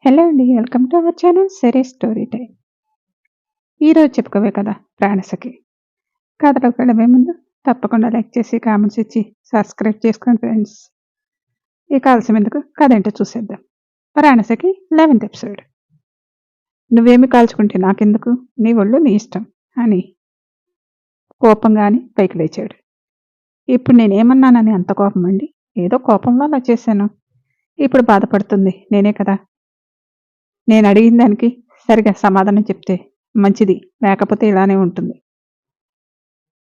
Hello అండి. Welcome to our channel సరే story time. ఈరోజు చెప్పుకోవే కథ ప్రాణసఖి. కథలోకి వెళ్ళబోయే ముందు తప్పకుండా లైక్ చేసి, కామెంట్స్ ఇచ్చి, సబ్స్క్రైబ్ చేసుకోండి ఫ్రెండ్స్. ఇక ఆలస్యం ఎందుకు, కథ ఏంటో చూసేద్దాం. ప్రాణసఖి 11th ఎపిసోడ్. నువ్వేమి కాల్చుకుంటే నాకెందుకు, నీ ఒళ్ళు నీ ఇష్టం అని కోపంగాని పైకి లేచాడు. ఇప్పుడు నేనేమన్నానని అంత కోపం అండి? ఏదో కోపంలో అలా చేశాను. ఇప్పుడు బాధపడుతుంది నేనే కదా. నేను అడిగిన దానికి సరిగా సమాధానం చెప్తే మంచిది, లేకపోతే ఇలానే ఉంటుంది.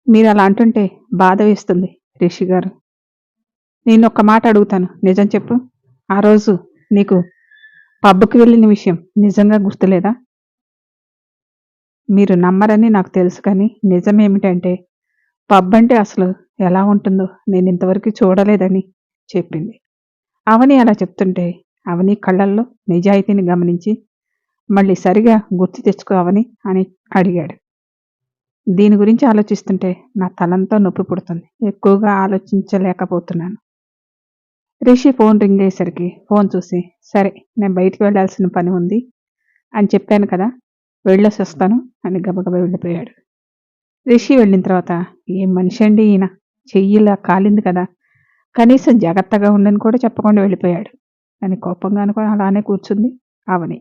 మీరు అలా అంటుంటే బాధ వేస్తుంది రిషి గారు. నేను ఒక్క మాట అడుగుతాను, నిజం చెప్పు. ఆ రోజు నీకు పబ్కి వెళ్ళిన విషయం నిజంగా గుర్తులేదా? మీరు నమ్మరని నాకు తెలుసు, కానీ నిజం ఏమిటంటే పబ్ అంటే అసలు ఎలా ఉంటుందో నేను ఇంతవరకు చూడలేదని చెప్పింది. అవని అలా చెప్తుంటే అవని కళ్ళల్లో నిజాయితీని గమనించి మళ్ళీ సరిగా గుర్తు తెచ్చుకోవని అని అడిగాడు. దీని గురించి ఆలోచిస్తుంటే నా తలంతా నొప్పి పుడుతుంది. ఎక్కువగా ఆలోచించలేకపోతున్నాను. రిషి ఫోన్ రింగ్ అయ్యేసరికి ఫోన్ చూసి, సరే నేను బయటికి వెళ్ళాల్సిన పని ఉంది అని చెప్పాను కదా, వెళ్ళేసి వస్తాను అని గబగబా వెళ్ళిపోయాడు. రిషి వెళ్ళిన తర్వాత, ఏం మనిషి అండి ఈయన, చెయ్యిలా కాలింది కదా, కనీసం జాగ్రత్తగా ఉండని కూడా చెప్పకుండా వెళ్ళిపోయాడు అని కోపంగా అనుకొని అలానే కూర్చుంది అవని.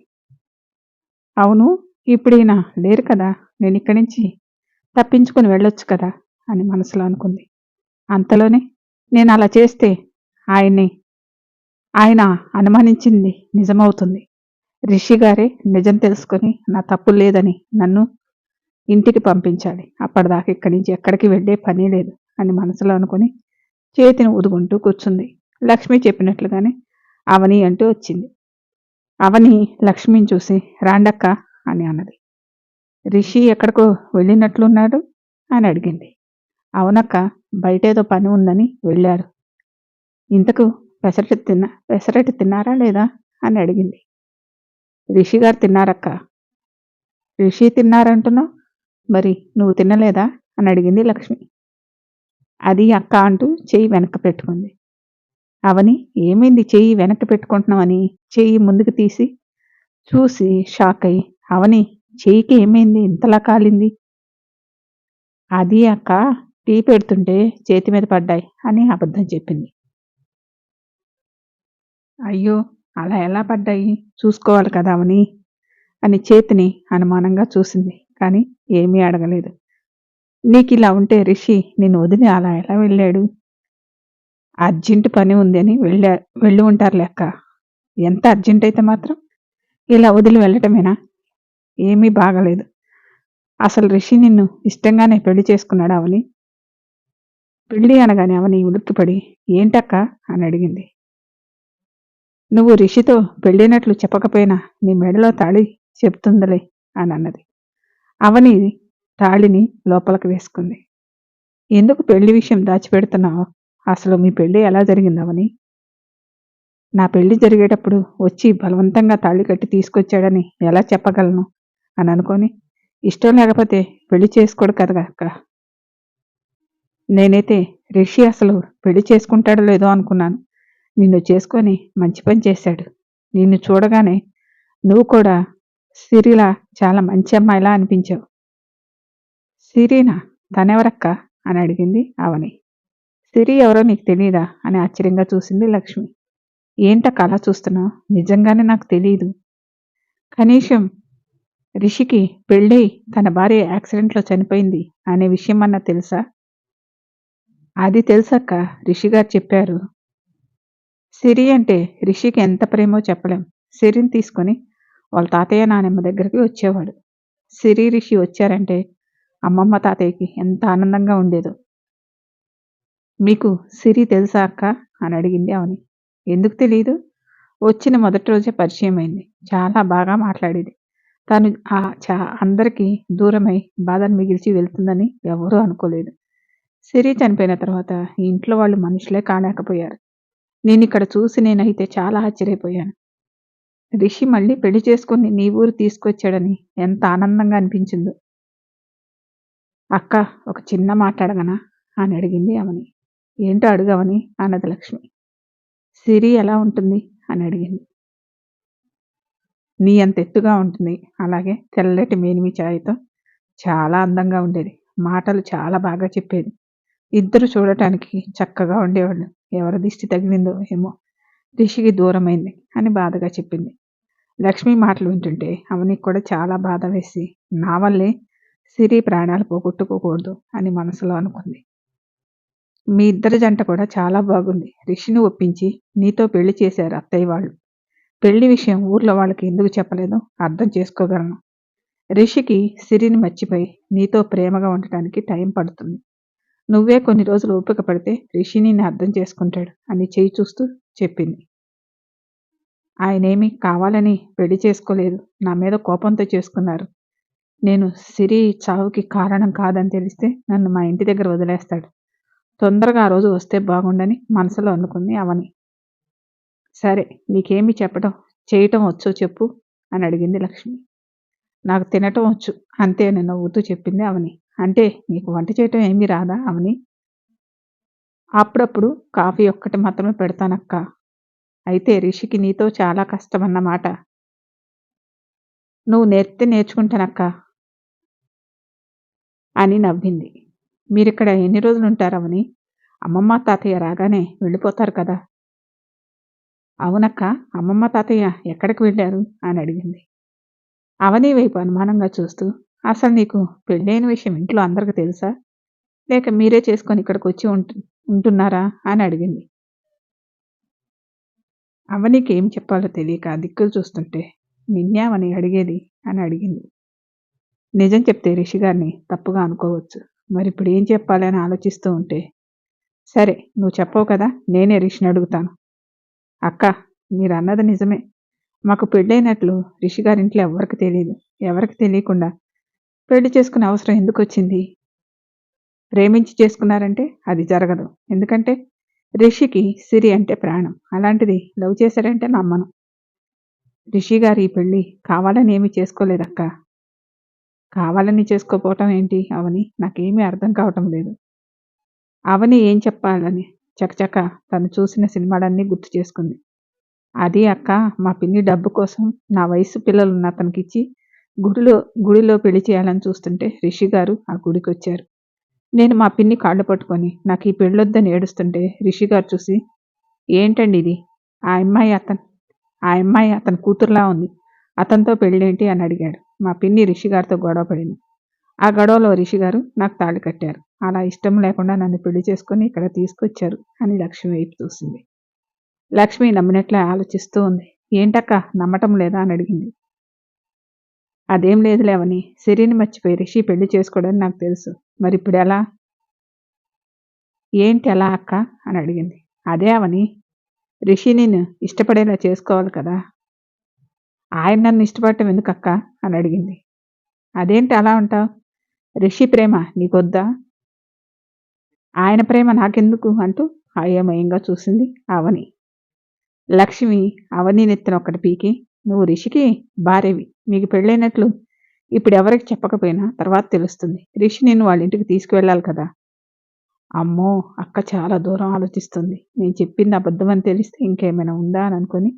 అవును, ఇప్పుడు ఈయన లేరు కదా, నేను ఇక్కడి నుంచి తప్పించుకొని వెళ్ళొచ్చు కదా అని మనసులో అనుకుంది. అంతలోనే నేను అలా చేస్తే ఆయన అనుమానించింది నిజమవుతుంది. రిషి గారే నిజం తెలుసుకొని నా తప్పు లేదని నన్ను ఇంటికి పంపించాలి. అప్పటిదాకా ఇక్కడి నుంచి ఎక్కడికి వెళ్ళే పని లేదు అని మనసులో అనుకుని చేతిని ఊదుకుంటూ కూర్చుంది. లక్ష్మి చెప్పినట్లుగానే అవని అంటూ వచ్చింది. అవని లక్ష్మిని చూసి, రాండక్క అని అన్నది. రిషి ఎక్కడికో వెళ్ళినట్లున్నాడు అని అడిగింది. అవునక్క, బయటేదో పని ఉందని వెళ్ళారు. ఇంతకు పెసరట్టు తిన్నారా లేదా అని అడిగింది. రిషి గారు తిన్నారక్క. రిషి తిన్నారంటున్నావు, మరి నువ్వు తినలేదా అని అడిగింది లక్ష్మి. అది అక్క అంటూ చెయ్యి వెనక్కి పెట్టుకుంది. అవని, ఏమైంది చెయ్యి వెనక్కి పెట్టుకుంటున్నావని చెయ్యి ముందుకు తీసి చూసి షాక్ అయ్యి, అవని చెయ్యికి ఏమైంది ఇంతలా కాలింది? అది అక్క, టీ పెడుతుంటే చేతి మీద పడ్డాయి అని అబద్ధం చెప్పింది. అయ్యో, అలా ఎలా పడ్డాయి, చూసుకోవాలి కదా అవని అని చేతిని అనుమానంగా చూసింది, కానీ ఏమీ అడగలేదు. నీకు ఇలా ఉంటే రిషి నిన్ను వదిలి అలా ఎలా వెళ్ళాడు? అర్జెంటు పని ఉంది అని వెళ్ళి ఉంటారు లెక్క. ఎంత అర్జెంట్ అయితే మాత్రం ఇలా వదిలి వెళ్ళటమేనా? ఏమీ బాగలేదు. అసలు రిషి నిన్ను ఇష్టంగానే పెళ్లి చేసుకున్నాడు అవని. పెళ్లి అనగానే అవని ఉలిక్కిపడి, ఏంటక్క అని అడిగింది. నువ్వు రిషితో పెళ్ళినట్లు చెప్పకపోయినా నీ మెడలో తాళి చెప్తుందిలే అని అన్నది. అవని తాళిని లోపలికి వేసుకుంది. ఎందుకు పెళ్లి విషయం దాచిపెడుతున్నావు? అసలు మీ పెళ్లి ఎలా జరిగింది అవని? నా పెళ్లి జరిగేటప్పుడు వచ్చి బలవంతంగా తాళి కట్టి తీసుకొచ్చాడని ఎలా చెప్పగలను అని అనుకొని, ఇష్టం లేకపోతే పెళ్లి చేసుకోడు కదా అక్క. నేనైతే రిషి అసలు పెళ్లి చేసుకుంటాడో లేదో అనుకున్నాను. నిన్ను చేసుకొని మంచి పని చేశాడు. నిన్ను చూడగానే నువ్వు కూడా సిరిలా చాలా మంచి అమ్మాయిలా అనిపించావు. సిరీనా? తనెవరక్క అని అడిగింది అవని. సిరి ఎవరో నీకు తెలీదా అని ఆశ్చర్యంగా చూసింది లక్ష్మి. ఏంటక్క అలా చూస్తున్నావు? నిజంగానే నాకు తెలీదు. కనీసం రిషికి పెళ్ళై తన భార్య యాక్సిడెంట్లో చనిపోయింది అనే విషయం అన్నా తెలుసా? అది తెలుసక్క, రిషి గారు చెప్పారు. సిరి అంటే రిషికి ఎంత ప్రేమో చెప్పలేం. సిరిని తీసుకొని వాళ్ళ తాతయ్య నానమ్మ దగ్గరికి వచ్చేవాడు. సిరి రిషి వచ్చారంటే అమ్మమ్మ తాతయ్యకి ఎంత ఆనందంగా ఉండేదో. మీకు సిరి తెలుసా అక్క అని అడిగింది అవని. ఎందుకు తెలీదు? వచ్చిన మొదటి రోజే పరిచయం అయింది. చాలా బాగా మాట్లాడేది. తను అందరికీ దూరమై బాధను మిగిల్చి వెళ్తుందని ఎవరూ అనుకోలేదు. సిరి చనిపోయిన తర్వాత ఈ ఇంట్లో వాళ్ళు మనుషులే కాలేకపోయారు. నేనిక్కడ చూసి నేనైతే చాలా ఆశ్చర్యపోయాను. రిషి మళ్ళీ పెళ్లి చేసుకుని నీ ఊరు తీసుకొచ్చాడని ఎంత ఆనందంగా అనిపించిందో. అక్క, ఒక చిన్న మాట్లాడగనా అని అడిగింది అవని. ఏంటో అడుగవని అన్నది లక్ష్మి. సిరి ఎలా ఉంటుంది అని అడిగింది. నీ అంత ఎత్తుగా ఉంటుంది. అలాగే తెల్లటి మేనిమి ఛాయతో చాలా అందంగా ఉండేది. మాటలు చాలా బాగా చెప్పేది. ఇద్దరు చూడటానికి చక్కగా ఉండేవాళ్ళు. ఎవరి దిష్టి తగిలిందో ఏమో రిషికి దూరమైంది అని బాధగా చెప్పింది. లక్ష్మి మాటలు వింటుంటే అవనికి కూడా చాలా బాధ వేసి నా వల్లే సిరి ప్రాణాలు పోగొట్టుకోకూడదు అని మనసులో అనుకుంది. మీ ఇద్దరి జంట కూడా చాలా బాగుంది. రిషిని ఒప్పించి నీతో పెళ్లి చేశారు అత్తయ్య వాళ్ళు. పెళ్లి విషయం ఊర్లో వాళ్ళకి ఎందుకు చెప్పలేదో అర్థం చేసుకోగలను. రిషికి సిరిని మర్చిపోయి నీతో ప్రేమగా ఉండటానికి టైం పడుతుంది. నువ్వే కొన్ని రోజులు ఓపిక పడితే రిషి నిన్ను అర్థం చేసుకుంటాడు అని చేయి చూస్తూ చెప్పింది. ఆయనేమి కావాలని పెళ్లి చేసుకోలేదు. నా మీద కోపంతో చేసుకున్నారు. నేను సిరి చావుకి కారణం కాదని తెలిస్తే నన్ను మా ఇంటి దగ్గర వదిలేస్తాడు. తొందరగా ఆ రోజు వస్తే బాగుండని మనసులో అనుకుంది అవని. సరే, నీకేమి చెప్పడం చేయటం వచ్చో చెప్పు అని అడిగింది లక్ష్మి. నాకు తినటం వచ్చు అంతే అని నవ్వుతూ చెప్పింది అవని. అంటే నీకు వంట చేయటం ఏమీ రాదా అవని? అప్పుడప్పుడు కాఫీ ఒక్కటి మాత్రమే పెడతానక్క. అయితే రిషికి నీతో చాలా కష్టమన్నమాట. నువ్వు నేర్పితే నేర్చుకుంటానక్క అని నవ్వింది. మీరిక్కడ ఎన్ని రోజులు ఉంటారవని? అమ్మమ్మ తాతయ్య రాగానే వెళ్ళిపోతారు కదా. అవునక్క, అమ్మమ్మ తాతయ్య ఎక్కడికి వెళ్ళారు అని అడిగింది. అవని వైపు అనుమానంగా చూస్తూ, అసలు నీకు పెళ్ళైన విషయం ఇంట్లో అందరికి తెలుసా, లేక మీరే చేసుకొని ఇక్కడికి వచ్చి ఉంటున్నారా అని అడిగింది. అవనికి ఏం చెప్పాలో తెలియక దిక్కులు చూస్తుంటే నిన్నేమని అడిగేది అని అడిగింది. నిజం చెప్తే రిషి గారిని తప్పుగా అనుకోవచ్చు. మరి ఇప్పుడు ఏం చెప్పాలి అని ఆలోచిస్తూ ఉంటే, సరే నువ్వు చెప్పవు కదా, నేనే రిషిని అడుగుతాను. అక్క, మీరు అన్నది నిజమే. మాకు పెళ్ళైనట్లు రిషి గారింట్లో ఎవరికి తెలియదు. ఎవరికి తెలియకుండా పెళ్లి చేసుకునే అవసరం ఎందుకు వచ్చింది? ప్రేమించి చేసుకున్నారంటే అది జరగదు. ఎందుకంటే రిషికి సిరి అంటే ప్రాణం. అలాంటిది లవ్ చేశాడంటే నమ్మను. రిషి గారు ఈ పెళ్ళి కావాలని ఏమీ చేసుకోలేదక్క. కావాలని చేసుకోపోవటం ఏంటి అవని? నాకేమీ అర్థం కావటం లేదు. అవని ఏం చెప్పాలని చకచక తను చూసిన సినిమాలన్నీ గుర్తు చేసుకుంది. అది అక్క, మా పిన్ని డబ్బు కోసం నా వయసు పిల్లలున్న అతనికిచ్చి గుడిలో పెళ్లి చేయాలని చూస్తుంటే రిషి గారు ఆ గుడికి వచ్చారు. నేను మా పిన్ని కాళ్ళు పట్టుకొని నాకు ఈ పెళ్ళొద్దని ఏడుస్తుంటే రిషి గారు చూసి, ఏంటండి ఇది, ఆ అమ్మాయి అతని కూతురులా ఉంది, అతనితో పెళ్ళేంటి అని అడిగాడు. మా పిన్ని రిషి గారితో గొడవ పడింది. ఆ గొడవలో రిషి గారు నాకు తాళి కట్టారు. అలా ఇష్టం లేకుండా నన్ను పెళ్లి చేసుకొని ఇక్కడ తీసుకొచ్చారు అని లక్ష్మి వైపు చూసింది. లక్ష్మి నమ్మినట్లే ఆలోచిస్తూ ఉంది. ఏంటక్క, నమ్మటం లేదా అని అడిగింది. అదేం లేదులేవని, సిరిని మర్చిపోయి రిషి పెళ్లి చేసుకోవడానికి నాకు తెలుసు. మరి ఇప్పుడు ఎలా? ఏంటి ఎలా అక్క అని అడిగింది. అదే అవని, రిషి నేను ఇష్టపడేలా చేసుకోవాలి కదా. ఆయన నన్ను ఇష్టపడటం ఎందుకక్క అని అడిగింది. అదేంటి అలా ఉంటావు? రిషి ప్రేమ నీకొద్దా? ఆయన ప్రేమ నాకెందుకు అంటూ అయోమయంగా చూసింది అవని. లక్ష్మి అవని నెత్తిన ఒక్కటి పీకి, నువ్వు రిషికి భార్యవి. మీకు పెళ్ళైనట్లు ఇప్పుడు ఎవరికి చెప్పకపోయినా తర్వాత తెలుస్తుంది. రిషి నిన్ను వాళ్ళ ఇంటికి తీసుకువెళ్ళాలి కదా. అమ్మో, అక్క చాలా దూరం ఆలోచిస్తుంది. నేను చెప్పింది అబద్ధమని తెలిస్తే ఇంకేమైనా ఉందా అని అనుకొని,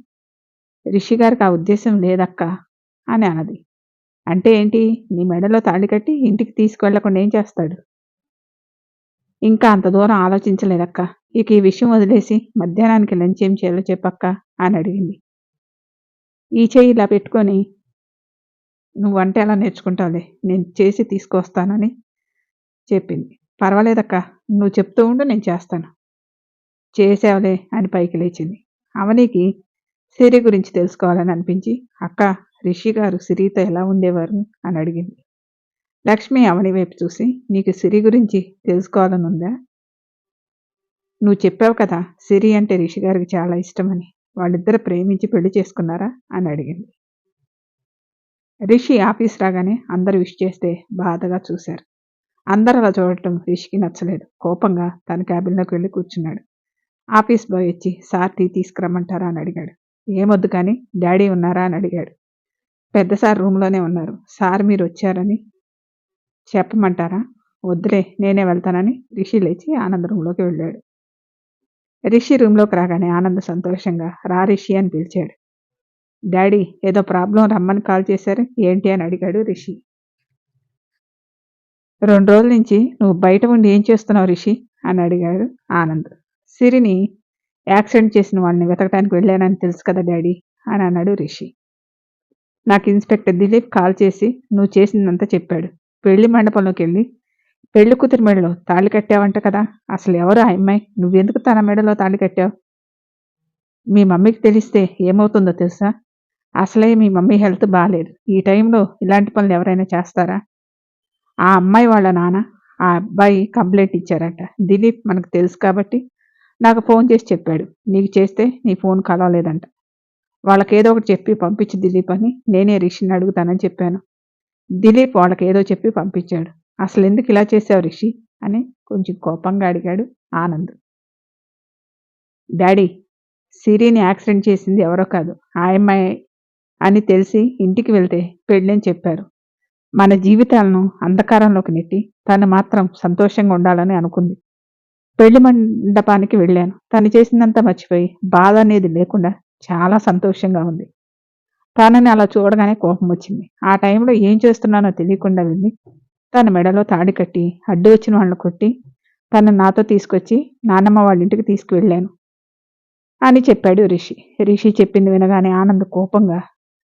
రిషి గారికి ఆ ఉద్దేశం లేదక్క అని అన్నది. అంటే ఏంటి? నీ మెడలో తాళి కట్టి ఇంటికి తీసుకువెళ్లకుండా ఏం చేస్తాడు? ఇంకా అంత దూరం ఆలోచించలేదక్క. ఇక ఈ విషయం వదిలేసి మధ్యాహ్నానికి లంచ్ ఏం చేయాలో చెప్పక్క అని అడిగింది. ఈ చెయ్యి ఇలా పెట్టుకొని, నువ్వు వంట ఎలా నేర్చుకుంటావులే, నేను చేసి తీసుకొస్తానని చెప్పింది. పర్వాలేదక్క, నువ్వు చెప్తూ ఉండు, నేను చేస్తాను. చేసావులే అని పైకి లేచింది. అవనికి సిరి గురించి తెలుసుకోవాలని అనిపించి, అక్క, రిషి గారు సిరితో ఎలా ఉండేవారు అని అడిగింది. లక్ష్మి అవని వైపు చూసి, నీకు సిరి గురించి తెలుసుకోవాలని ఉందా? నువ్వు చెప్పావు కదా సిరి అంటే రిషి గారికి చాలా ఇష్టమని. వాళ్ళిద్దరు ప్రేమించి పెళ్లి చేసుకున్నారా అని అడిగింది. రిషి ఆఫీస్ రాగానే అందరూ విష్ చేస్తే బాధగా చూశారు. అందరూ అలా చూడటం రిషికి నచ్చలేదు. కోపంగా తన క్యాబిన్లోకి వెళ్ళి కూర్చున్నాడు. ఆఫీస్ బాయ్ వచ్చి, సార్ టీ తీసుకురమ్మంటారా అని అడిగాడు. ఏమొద్దు కానీ డాడీ ఉన్నారా అని అడిగాడు. పెద్ద సార్ రూమ్లోనే ఉన్నారు. సార్ మీరు వచ్చారని చెప్పమంటారా? వద్దులే, నేనే వెళ్తానని రిషి లేచి ఆనంద్ రూమ్లోకి వెళ్ళాడు. రిషి రూమ్లోకి రాగానే ఆనంద్ సంతోషంగా రా రిషి అని పిలిచాడు. డాడీ ఏదో ప్రాబ్లం రమ్మని కాల్ చేశారు ఏంటి అని అడిగాడు రిషి. 2 రోజుల నుంచి నువ్వు బయట ఉండి ఏం చేస్తున్నావు రిషి అని అడిగాడు ఆనంద్. సిరిని యాక్సిడెంట్ చేసిన వాళ్ళని వెతకడానికి వెళ్ళానని తెలుసు కదా డాడీ అని అన్నాడు రిషి. నాకు ఇన్స్పెక్టర్ దిలీప్ కాల్ చేసి నువ్వు చేసిందంతా చెప్పాడు. పెళ్లి మండపంలోకి వెళ్ళి పెళ్లి కూతురి మెడలో తాళి కట్టావంట కదా. అసలు ఎవరు ఆ అమ్మాయి? నువ్వెందుకు తన మెడలో తాళి కట్టావు? మీ మమ్మీకి తెలిస్తే ఏమవుతుందో తెలుసా? అసలే మీ మమ్మీ హెల్త్ బాగాలేదు. ఈ టైంలో ఇలాంటి పనులు ఎవరైనా చేస్తారా? ఆ అమ్మాయి వాళ్ళ నాన్న ఆ అబ్బాయి కంప్లైంట్ ఇచ్చారట. దిలీప్ మనకు తెలుసు కాబట్టి నాకు ఫోన్ చేసి చెప్పాడు. నీకు చేస్తే నీ ఫోన్ కలవలేదంట. వాళ్ళకేదో ఒకటి చెప్పి పంపించు దిలీప్ అని నేనే రిషిని అడుగుతానని చెప్పాను. దిలీప్ వాళ్ళకేదో చెప్పి పంపించాడు. అసలు ఎందుకు ఇలా చేసావు రిషి అని కొంచెం కోపంగా అడిగాడు ఆనంద్. డాడీ, సిరిని యాక్సిడెంట్ చేసింది ఎవరో కాదు ఆ అమ్మాయి అని తెలిసి ఇంటికి వెళ్తే పెళ్ళని చెప్పారు. మన జీవితాలను అంధకారంలోకి నెట్టి తను మాత్రం సంతోషంగా ఉండాలని అనుకుంది. పెళ్లి మండపానికి వెళ్ళాను. తను చేసిందంతా మర్చిపోయి బాధ అనేది లేకుండా చాలా సంతోషంగా ఉంది. తనని అలా చూడగానే కోపం వచ్చింది. ఆ టైంలో ఏం చేస్తున్నానో తెలియకుండా వెళ్ళి తన మెడలో తాడి కట్టి అడ్డు వచ్చిన వాళ్ళని కొట్టి తను నాతో తీసుకొచ్చి నాన్నమ్మ వాళ్ళ ఇంటికి తీసుకువెళ్ళాను అని చెప్పాడు రిషి. రిషి చెప్పింది వినగానే ఆనంద్ కోపంగా,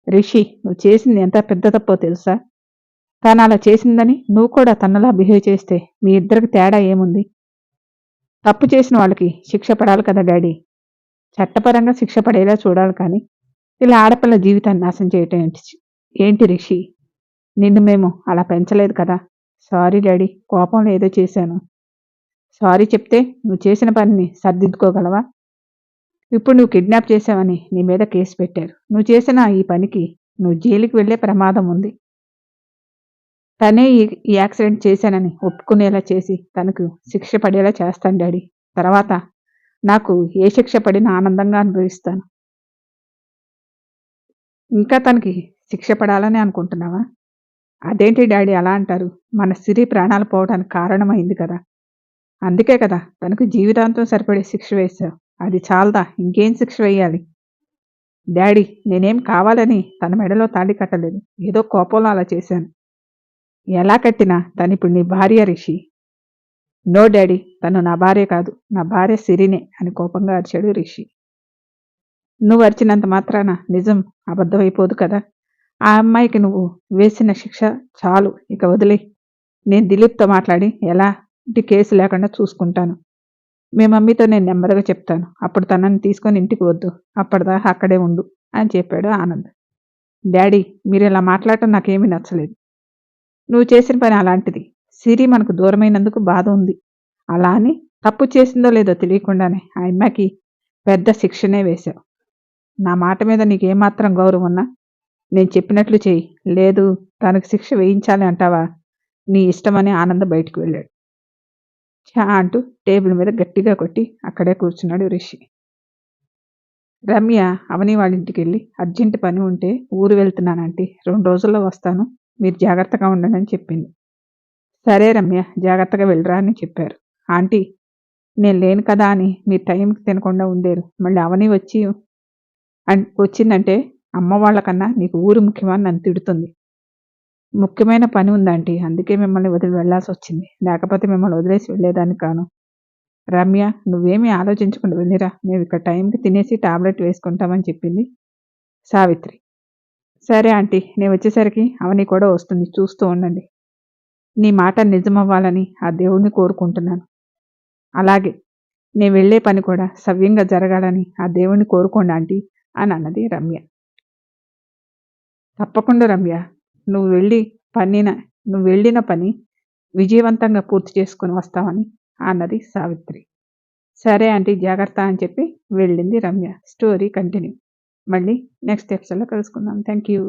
రిషి నువ్వు చేసింది ఎంత పెద్ద తప్పో తెలుసా? తను అలా చేసిందని నువ్వు కూడా తనలా బిహేవ్ చేస్తే మీ ఇద్దరికి తేడా ఏముంది? తప్పు చేసిన వాళ్ళకి శిక్ష పడాలి కదా డాడీ. చట్టపరంగా శిక్ష పడేలా చూడాలి కానీ ఇలా ఆడపిల్ల జీవితాన్ని నాశనం చేయటం ఏంటి రిషి? నిన్ను మేము అలా పెంచలేదు కదా. సారీ డాడీ, కోపంలో ఏదో చేశాను. సారీ చెప్తే నువ్వు చేసిన పనిని సర్దిద్దుకోగలవా? ఇప్పుడు నువ్వు కిడ్నాప్ చేశావని నీ మీద కేసు పెట్టారు. నువ్వు చేసిన ఈ పనికి నువ్వు జైలుకి వెళ్ళే ప్రమాదం ఉంది. తనే ఈ యాక్సిడెంట్ చేశానని ఒప్పుకునేలా చేసి తనకు శిక్ష పడేలా చేస్తాను డాడీ. తర్వాత నాకు ఏ శిక్ష పడినా ఆనందంగా అనుభవిస్తాను. ఇంకా తనకి శిక్ష పడాలని అనుకుంటున్నావా? అదేంటి డాడీ అలా అంటారు? మన సిరి ప్రాణాలు పోవడానికి కారణమైంది కదా. అందుకే కదా తనకు జీవితాంతం సరిపడే శిక్ష వేశావు. అది చాలదా ఇంకేం శిక్ష వేయాలి? డాడీ, నేనేం కావాలని తన మెడలో తాళి కట్టలేదు. ఏదో కోపంలో అలా చేశాను. ఎలా కట్టినా తనిప్పుడు నీ భార్య రిషి. నో డాడీ, తను నా భార్య కాదు, నా భార్య సిరినే అని కోపంగా అరిచాడు రిషి. నువ్వు అరిచినంత మాత్రాన నిజం అబద్ధమైపోదు కదా. ఆ అమ్మాయికి నువ్వు వేసిన శిక్ష చాలు, ఇక వదిలే. నేను దిలీప్తో మాట్లాడి ఎలాంటి కేసు లేకుండా చూసుకుంటాను. మీ మమ్మీతో నేను నెమ్మదిగా చెప్తాను. అప్పుడు తనని తీసుకొని ఇంటికి వద్దు, అప్పటిదాకా అక్కడే ఉండు అని చెప్పాడు ఆనంద్. డాడీ, మీరు ఇలా మాట్లాడటం నాకేమీ నచ్చలేదు. నువ్వు చేసిన పని అలాంటిది. సిరి మనకు దూరమైనందుకు బాధ ఉంది. అలా అని తప్పు చేసిందో లేదో తెలియకుండానే ఆ అమ్మాయికి పెద్ద శిక్షనే వేశావు. నా మాట మీద నీకేమాత్రం గౌరవం ఉన్నా నేను చెప్పినట్లు చెయ్యి. లేదు తనకు శిక్ష వేయించాలి అంటావా? నీ ఇష్టమని ఆనంద్ బయటికి వెళ్ళాడు. చా అంటూ టేబుల్ మీద గట్టిగా కొట్టి అక్కడే కూర్చున్నాడు రిషి. రమ్య అవని వాళ్ళ ఇంటికి వెళ్ళి అర్జెంట్ పని ఉంటే ఊరు వెళ్తున్నానంటే 2 రోజుల్లో వస్తాను, మీరు జాగ్రత్తగా ఉండండి అని చెప్పింది. సరే రమ్య, జాగ్రత్తగా వెళ్ళరా అని చెప్పారు. ఆంటీ, నేను లేను కదా అని మీరు టైంకి తినకుండా ఉండేరు. మళ్ళీ అవని వచ్చిందంటే అమ్మ వాళ్ళకన్నా నీకు ఊరు ముఖ్యమని నన్ను తిడుతుంది. ముఖ్యమైన పని ఉందంటీ, అందుకే మిమ్మల్ని వదిలి వెళ్లాల్సి వచ్చింది. లేకపోతే మిమ్మల్ని వదిలేసి వెళ్ళేదాన్ని కాను. రమ్య, నువ్వేమీ ఆలోచించకుండా వెళ్ళిరా. మేము ఇక్కడ టైంకి తినేసి టాబ్లెట్ వేసుకుంటామని చెప్పింది సావిత్రి. సరే ఆంటీ, నేను వచ్చేసరికి అవని కూడా వస్తుంది, చూస్తూ ఉండండి. నీ మాట నిజమవ్వాలని ఆ దేవుణ్ణి కోరుకుంటున్నాను. అలాగే నేను వెళ్ళే పని కూడా సవ్యంగా జరగాలని ఆ దేవుణ్ణి కోరుకోండి ఆంటీ అని అన్నది రమ్య. తప్పకుండా రమ్య, నువ్వు వెళ్ళిన పని విజయవంతంగా పూర్తి చేసుకుని వస్తామని అన్నది సావిత్రి. సరే ఆంటీ, జాగ్రత్త అని చెప్పి వెళ్ళింది రమ్య. Story continue. మళ్ళీ నెక్స్ట్ ఎపిసోడ్లో కలుసుకుందాం. Thank you.